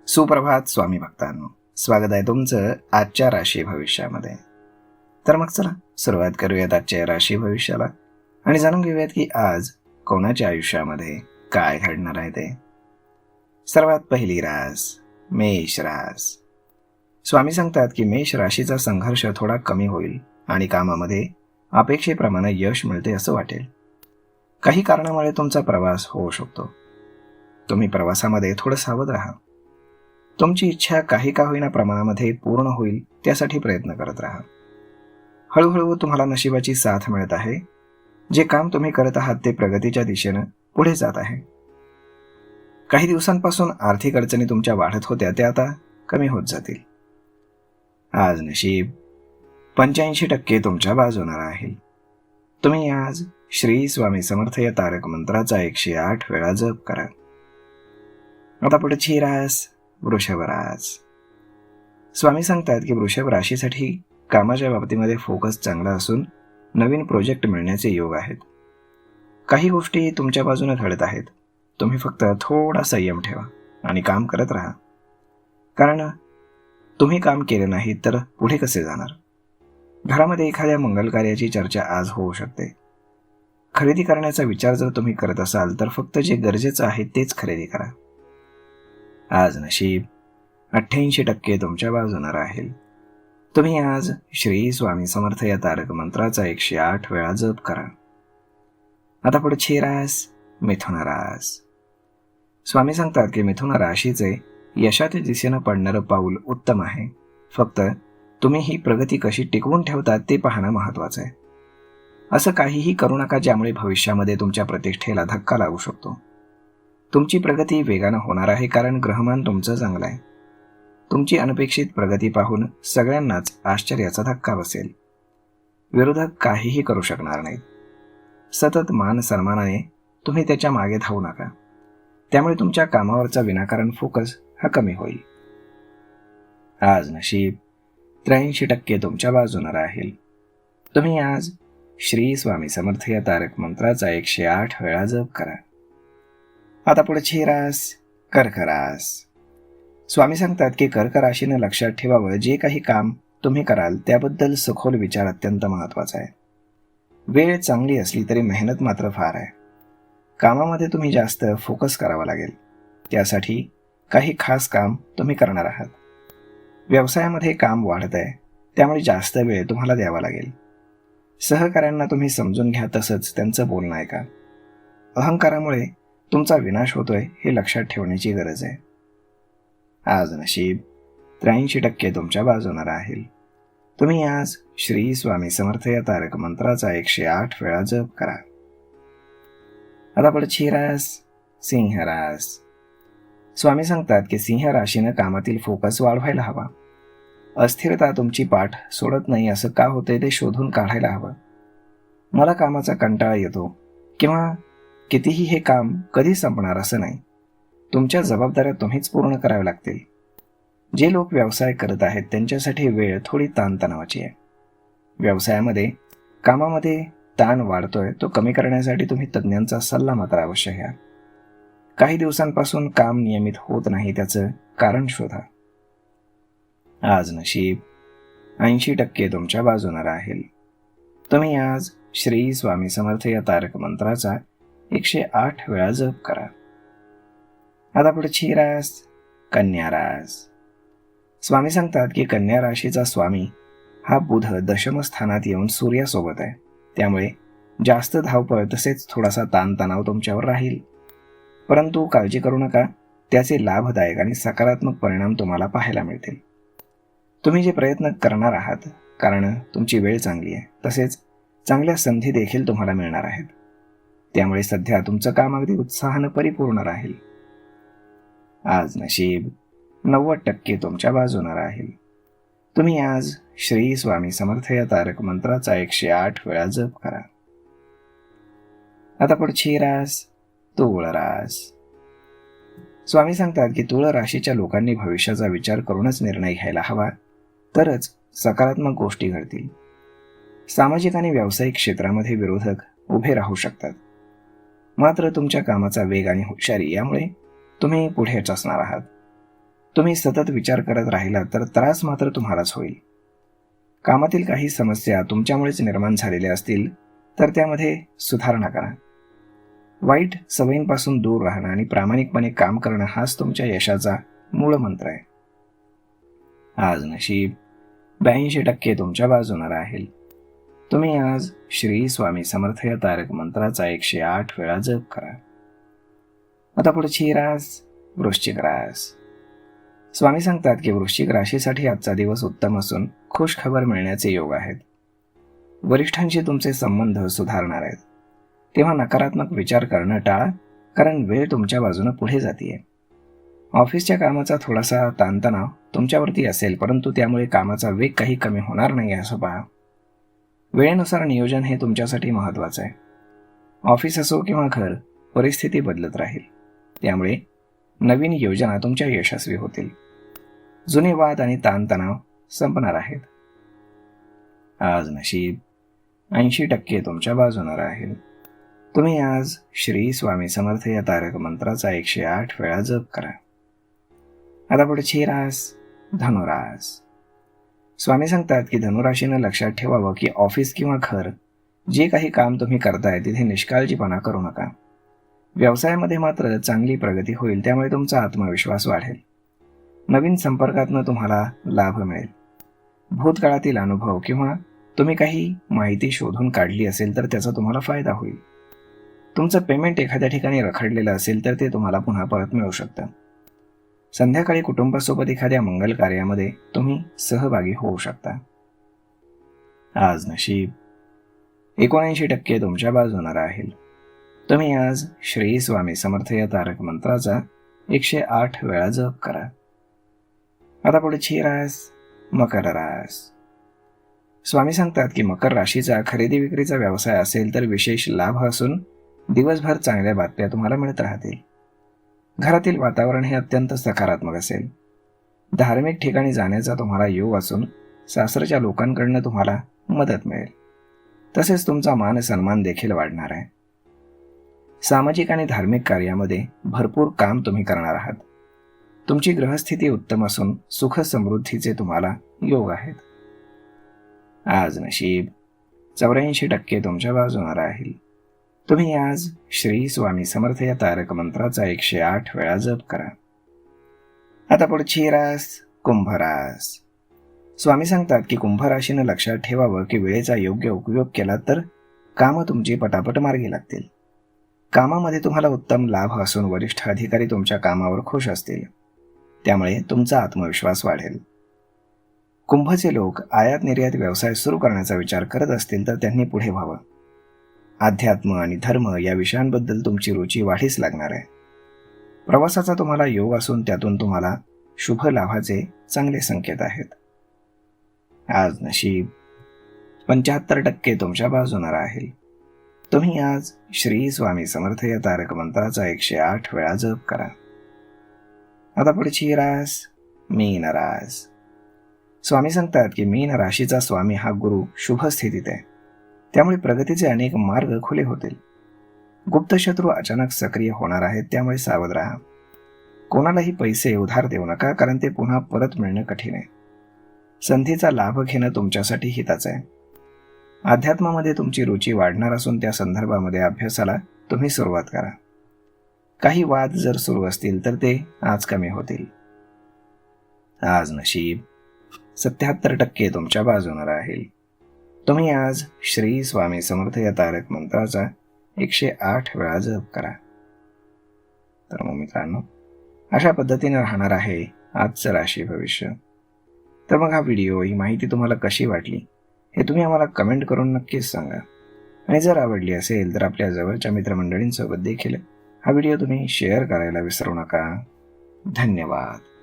सुप्रभात स्वामी भक्तांनो, स्वागत आहे तुमचं आजच्या राशी भविष्यामध्ये. तर मग चला सुरुवात करूयात आजच्या राशी भविष्याला आणि जाणून घेऊयात की आज कोणाच्या आयुष्यामध्ये काय घडणार आहे ते. सर्वात पहिली रास मेष रास. स्वामी सांगतात की मेष राशीचा संघर्ष थोडा कमी होईल आणि कामामध्ये अपेक्षेप्रमाणे यश मिळते असं वाटेल. काही कारणामुळे तुमचा प्रवास होऊ शकतो. तुम्ही प्रवासामध्ये थोडं सावध राहा. तुमची इच्छा काही का होईना प्रमाणामध्ये पूर्ण होईल त्यासाठी प्रयत्न करत राहा. हळूहळू तुम्हाला नशिबाची साथ मिळत आहे. जे काम तुम्ही करत आहात ते प्रगतीच्या दिशेनं पुढे जात आहे. काही दिवसांपासून आर्थिक अडचणी तुमच्या वाढत होत्या त्या आता कमी होत जातील. आज नशीब 85% तुमच्या बाजूने राहील. तुम्ही आज श्री स्वामी समर्थ या तारक मंत्राचा 108 वेळा जप करा. आता पुढची रास वृषभ रास. स्वामी सांगतात की वृषभ राशीसाठी कामाच्या बाबतीमध्ये फोकस चांगला असून नवीन प्रोजेक्ट मिळण्याचे योग आहेत. काही गोष्टी तुमच्या बाजूने घडत आहेत. तुम्ही फक्त थोडा संयम ठेवा आणि काम करत राहा, कारण तुम्ही काम केले नाही तर पुढे कसे जाणार. घरामध्ये एखाद्या मंगल कार्याची चर्चा आज होऊ शकते. खरेदी करण्याचा विचार जर तुम्ही करत असाल तर फक्त जे गरजेचं आहे तेच खरेदी करा. आज नशीब 88% तुमच्या बाजूने राहील. तुम्ही आज श्री स्वामी समर्थ या तारक मंत्राचा 108 वेळा जप करा. आता पुढची रास मिथुन रास. स्वामी सांगतात की मिथुन राशीचे यशाच्या दिशेनं पडणारं पाऊल उत्तम आहे. फक्त तुम्ही ही प्रगती कशी टिकवून ठेवतात ते पाहणं महत्वाचं आहे. असं काहीही करू नका ज्यामुळे भविष्यामध्ये तुमच्या प्रतिष्ठेला धक्का लागू शकतो. तुमची प्रगती वेगानं होणार आहे कारण ग्रहमान तुमचं चांगलं आहे. तुमची अनपेक्षित प्रगती पाहून सगळ्यांनाच आश्चर्याचा धक्का बसेल. विरोधक काहीही करू शकणार नाहीत. सतत मान सन्मानाने तुम्ही त्याच्या मागे धावू नका. त्यामुळे तुमच्या कामावरचा विनाकारण फोकस हा कमी होईल. आज नशीब 83% तुमच्या बाजूने राहील. तुम्ही आज श्री स्वामी समर्थ या तारक मंत्राचा 108 वेळा जप करा. आता पुढची रास कर्क रास. स्वामी सांगतात की कर्क राशीने लक्षात ठेवावं, जे काही काम तुम्ही कराल त्याबद्दल सखोल विचार अत्यंत महत्वाचा आहे. वेळ चांगली असली तरी मेहनत मात्र फार आहे. कामामध्ये तुम्ही जास्त फोकस करावा लागेल. त्यासाठी काही खास काम तुम्ही करणार आहात. व्यवसायामध्ये काम वाढत आहे, त्यामुळे जास्त वेळ तुम्हाला द्यावा लागेल. सहकाऱ्यांना तुम्ही समजून घ्या, तसंच त्यांचं बोलणं ऐका. अहंकारामुळे तुमचा विनाश होतोय हे लक्षात ठेवण्याची गरज आहे. आज नशीब 83% तुमच्या बाजूने राहील. तुम्ही आज श्री स्वामी समर्थ या तारक मंत्राचा 108 वेळा जप करा. आता पुढची रास सिंह रास. स्वामी सांगतात की सिंह राशीनं कामातील फोकस वाढवायला हवा. अस्थिरता तुमची पाठ सोडत नाही. असं का होतंय ते शोधून काढायला हवं. मला कामाचा कंटाळा येतो किंवा कितीही हे काम कधी संपणार असं नाही. तुमच्या जबाबदाऱ्या तुम्हीच पूर्ण कराव्या लागतील. जे लोक व्यवसाय करत आहेत त्यांच्यासाठी वेळ थोडी ताणतणावाची आहे. व्यवसायामध्ये कामामध्ये ताण वाढतोय तो कमी करण्यासाठी तुम्ही तज्ज्ञांचा सल्ला मात्र अवश्य घ्या. काही दिवसांपासून काम नियमित होत नाही, त्याचं कारण शोधा. आज नशीब 80% तुमच्या बाजूने राहील. तुम्ही आज श्री स्वामी समर्थ या तारक मंत्राचा 108 वेळा जप करा. आता पुढची रास कन्या रास. स्वामी सांगतात की कन्या राशीचा स्वामी हा बुध दशम स्थानात येऊन सूर्यासोबत आहे. त्यामुळे जास्त धावपळ तसेच थोडासा ताणतणाव तुमच्यावर राहील. परंतु काळजी करू नका, त्याचे लाभदायक आणि सकारात्मक परिणाम तुम्हाला पाहायला मिळतील. तुम्ही जे प्रयत्न करणार आहात कारण तुमची वेळ चांगली आहे, तसेच चांगल्या संधी देखील तुम्हाला मिळणार आहेत. त्यामुळे सध्या तुमचं काम अगदी उत्साहानं परिपूर्ण राहील. आज नशीब 90% तुमच्या बाजूने राहील. तुम्ही आज श्री स्वामी समर्थ या तारक मंत्राचा 108 वेळा जप करा. आता पुढची रास तुळ रास. स्वामी सांगतात की तुळ राशीच्या लोकांनी भविष्याचा विचार करूनच निर्णय घ्यायला हवा, तरच सकारात्मक गोष्टी घडतील. सामाजिक आणि व्यावसायिक क्षेत्रामध्ये विरोधक उभे राहू शकतात. मात्र तुमच्या कामाचा वेग आणि हुशारी यामुळे तुम्ही पुढेच असणार आहात. तुम्ही सतत विचार करत राहिलात तर त्रास मात्र तुम्हालाच होईल. कामातील काही समस्या तुमच्यामुळेच निर्माण झालेल्या असतील तर त्यामध्ये सुधारणा करा. वाईट सवयींपासून दूर राहणं आणि प्रामाणिकपणे काम करणं हाच तुमच्या यशाचा मूळ मंत्र आहे. आज नशीब 82% तुमच्या बाजूने राहील. तुम्ही आज श्री स्वामी समर्थ या तारक मंत्राचा 108 वेळा जप करा. आता पुढची रास वृश्चिक रास. स्वामी सांगतात की वृश्चिक राशीसाठी आजचा दिवस उत्तम असून खुश खबर मिळण्याचे योग आहेत. वरिष्ठांशी तुमचे संबंध सुधारणार आहेत. तेव्हा नकारात्मक विचार करणं टाळा, कारण वेळ तुमच्या बाजूने पुढे जातीये. ऑफिसच्या कामाचा थोडासा ताणतणाव तुमच्यावरती असेल, परंतु त्यामुळे कामाचा वेग काही कमी होणार नाही असं पहा. वेळेनुसार नियोजन हे तुमच्यासाठी महत्त्वाचं आहे. ऑफिस असो किंवा घर, परिस्थिती बदलत राहील. त्यामुळे नवीन योजना तुमच्या यशस्वी होतील. जुने वाद आणि ताणतणाव संपणार आहेत. आज नशीब 80% तुमच्या बाजूने राहील. तुम्ही आज श्री स्वामी समर्थ या तारक मंत्राचा 108 वेळा जप करा. आता पुढची रास धनुरास. स्वामी सांगतात की धनुराशीनं लक्षात ठेवावं की ऑफिस किंवा घर, जे काही काम तुम्ही करताय तिथे निष्काळजीपणा करू नका. व्यवसायामध्ये मात्र चांगली प्रगती होईल, त्यामुळे तुमचा आत्मविश्वास वाढेल. नवीन संपर्कातनं तुम्हाला लाभ मिळेल. भूतकाळातील अनुभव किंवा तुम्ही काही माहिती शोधून काढली असेल तर त्याचा तुम्हाला फायदा होईल. तुमचं पेमेंट एखाद्या ठिकाणी रखडलेलं असेल तर ते तुम्हाला पुन्हा परत मिळू शकतं. संध्याकाळी कुटुंबासोबत एखाद्या मंगल कार्यामध्ये तुम्ही सहभागी होऊ शकता. आज नशीब 79% तुमच्या बाजूने राहील. तुम्ही आज श्री स्वामी समर्थ या तारक मंत्राचा 108 वेळा जप करा. आता पुढची रास मकर रास. स्वामी सांगतात की मकर राशीचा खरेदी विक्रीचा व्यवसाय असेल तर विशेष लाभ असून दिवसभर चांगल्या बातम्या तुम्हाला मिळत राहतील. घरातील वातावरण हे अत्यंत सकारात्मक असेल. धार्मिक ठिकाणी जाण्याचा तुम्हाला योग असून सासरच्या लोकांकडून तुम्हाला मदत मिळेल. तसेच तुमचा मान सन्मान देखील वाढणार आहे. सामाजिक आणि धार्मिक कार्यामध्ये भरपूर काम तुम्ही करणार आहात. तुमची ग्रहस्थिती उत्तम असून सुख समृद्धीचे तुम्हाला योग आहेत. आज नशीब 84% तुमच्या बाजूने राहील. तुम्ही आज श्री स्वामी समर्थ या तारक मंत्राचा 108 वेळा जप करा. आता पुढची रास कुंभ रास. स्वामी सांगतात की कुंभ राशीनं लक्षात ठेवावं की वेळेचा योग्य उपयोग केला तर कामं तुमची पटापट मार्गी लागतील. कामामध्ये तुम्हाला उत्तम लाभ असून वरिष्ठ अधिकारी तुमच्या कामावर खुश असतील. त्यामुळे तुमचा आत्मविश्वास वाढेल. कुंभचे लोक आयात निर्यात व्यवसाय सुरू करण्याचा विचार करत असतील तर त्यांनी पुढे व्हावं. अध्यात्म आणि धर्म या विषयांबद्दल तुमची रुची वाढीस लागणार आहे. प्रवासाचा तुम्हाला योग असून त्यातून तुम्हाला शुभ लाभाचे चांगले संकेत आहेत. आज नशीब 75% तुमच्या बाजूने राहील. तुम्ही आज श्री स्वामी समर्थ या तारक मंत्राचा 108 वेळा जप करा. आता पुढची रास मीन रास. स्वामी सांगतात की मीन राशीचा स्वामी हा गुरु शुभ स्थितीत आहे. त्यामुळे प्रगतीचे अनेक मार्ग खुले होतील. गुप्त शत्रू अचानक सक्रिय होणार आहेत, त्यामुळे सावध राहा. कोणालाही पैसे उधार देऊ नका, कारण ते पुन्हा परत मिळणं कठीण आहे. संधीचा लाभ घेणं तुमच्यासाठी हिताचं आहे. अध्यात्मामध्ये तुमची रुची वाढणार असून त्या संदर्भामध्ये अभ्यासाला तुम्ही सुरुवात करा. काही वाद जर सुरू असतील तर ते आज कमी होतील. आज नशीब 77% तुमच्या बाजूने राहील. तुम्ही आज श्री स्वामी समर्थ या तारक मंत्राचा 108 वेळा जप करा. तर मग मित्रांनो, अशा पद्धतीने राहणार आहे आजचं राशी भविष्य. तर मग हा व्हिडिओ, ही माहिती तुम्हाला कशी वाटली हे तुम्ही आम्हाला कमेंट करून नक्कीच सांगा. आणि जर आवडली असेल तर आपल्या जवळच्या मित्रमंडळींसोबत देखील हा व्हिडिओ तुम्ही शेअर करायला विसरू नका. धन्यवाद.